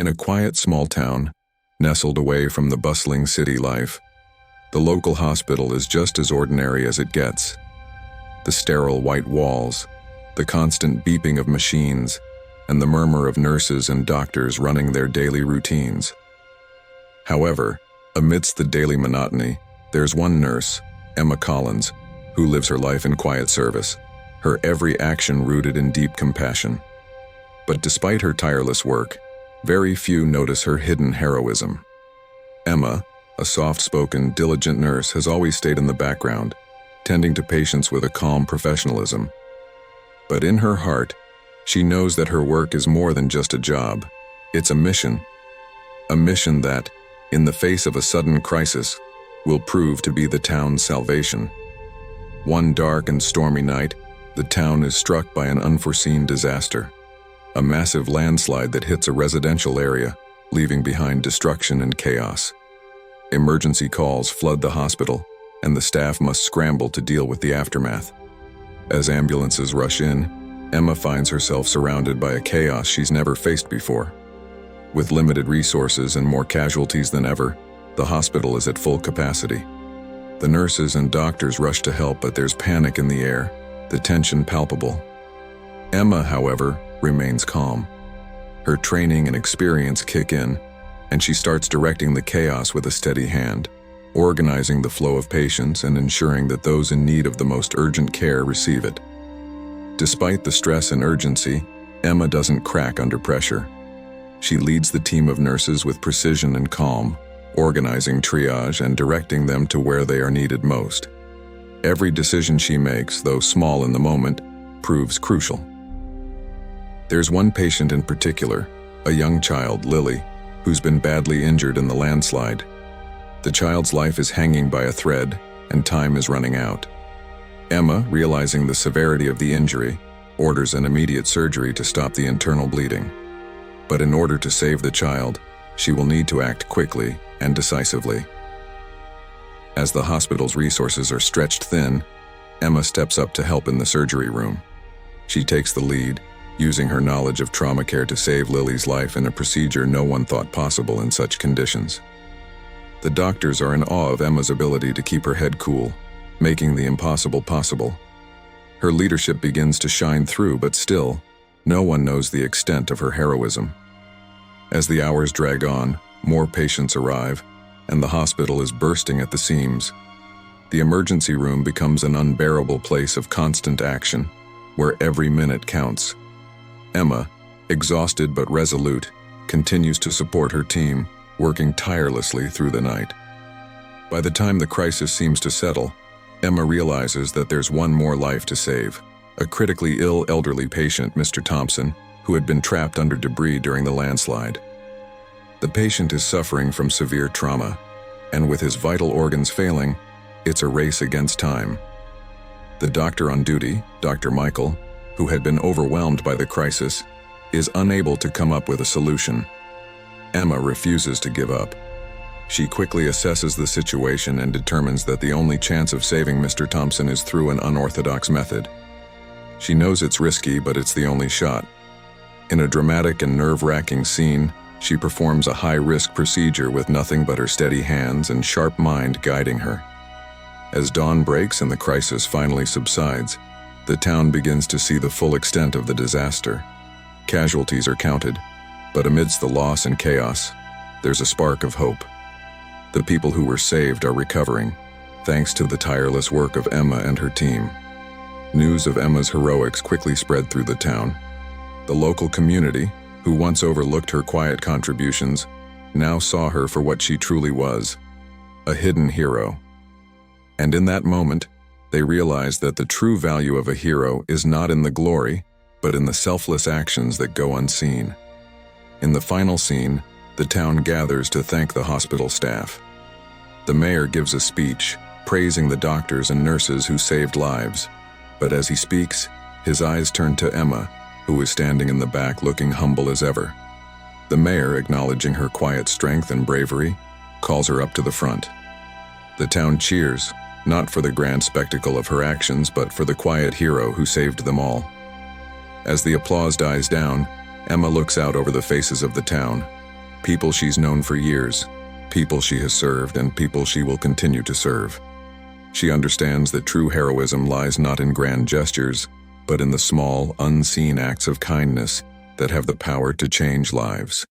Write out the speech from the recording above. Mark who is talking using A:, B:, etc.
A: In a quiet small town, nestled away from the bustling city life, the local hospital is just as ordinary as it gets. The sterile white walls, the constant beeping of machines, and the murmur of nurses and doctors running their daily routines. However, amidst the daily monotony, there's one nurse, Emma Collins, who lives her life in quiet service, her every action rooted in deep compassion. But despite her tireless work, very few notice her hidden heroism. Emma, a soft-spoken, diligent nurse, has always stayed in the background, tending to patients with a calm professionalism. But in her heart, she knows that her work is more than just a job. It's a mission that, in the face of a sudden crisis, will prove to be the town's salvation. One dark and stormy night, the town is struck by an unforeseen disaster. A massive landslide that hits a residential area, leaving behind destruction and chaos. Emergency calls flood the hospital, and the staff must scramble to deal with the aftermath. As ambulances rush in, Emma finds herself surrounded by a chaos she's never faced before. With limited resources and more casualties than ever, the hospital is at full capacity. The nurses and doctors rush to help, but there's panic in the air, the tension palpable. Emma, however, remains calm. Her training and experience kick in, and she starts directing the chaos with a steady hand, organizing the flow of patients and ensuring that those in need of the most urgent care receive it. Despite the stress and urgency, Emma doesn't crack under pressure. She leads the team of nurses with precision and calm, organizing triage and directing them to where they are needed most. Every decision she makes, though small in the moment, proves crucial. There's one patient in particular, a young child, Lily, who's been badly injured in the landslide. The child's life is hanging by a thread, and time is running out. Emma, realizing the severity of the injury, orders an immediate surgery to stop the internal bleeding. But in order to save the child, she will need to act quickly and decisively. As the hospital's resources are stretched thin, Emma steps up to help in the surgery room. She takes the lead, using her knowledge of trauma care to save Lily's life in a procedure no one thought possible in such conditions. The doctors are in awe of Emma's ability to keep her head cool, making the impossible possible. Her leadership begins to shine through, but still, no one knows the extent of her heroism. As the hours drag on, more patients arrive, and the hospital is bursting at the seams. The emergency room becomes an unbearable place of constant action, where every minute counts. Emma, exhausted but resolute, continues to support her team, working tirelessly through the night. By the time the crisis seems to settle, Emma realizes that there's one more life to save, a critically ill elderly patient, Mr. Thompson, who had been trapped under debris during the landslide. The patient is suffering from severe trauma, and with his vital organs failing, it's a race against time. The doctor on duty, Dr. Michael, who had been overwhelmed by the crisis, is unable to come up with a solution. Emma refuses to give up. She quickly assesses the situation and determines that the only chance of saving Mr. Thompson is through an unorthodox method. She knows it's risky, but it's the only shot. In a dramatic and nerve-wracking scene, she performs a high-risk procedure with nothing but her steady hands and sharp mind guiding her. As dawn breaks and the crisis finally subsides, the town begins to see the full extent of the disaster. Casualties are counted, but amidst the loss and chaos, there's a spark of hope. The people who were saved are recovering, thanks to the tireless work of Emma and her team. News of Emma's heroics quickly spread through the town. The local community, who once overlooked her quiet contributions, now saw her for what she truly was, a hidden hero. And in that moment, they realized that the true value of a hero is not in the glory, but in the selfless actions that go unseen. In the final scene, the town gathers to thank the hospital staff. The mayor gives a speech, praising the doctors and nurses who saved lives. But as he speaks, his eyes turn to Emma, who is standing in the back looking humble as ever. The mayor, acknowledging her quiet strength and bravery, calls her up to the front. The town cheers, not for the grand spectacle of her actions, but for the quiet hero who saved them all. As the applause dies down, Emma looks out over the faces of the town, People she's known for years, people she has served, and people she will continue to serve. She understands that true heroism lies not in grand gestures, but in the small, unseen acts of kindness that have the power to change lives.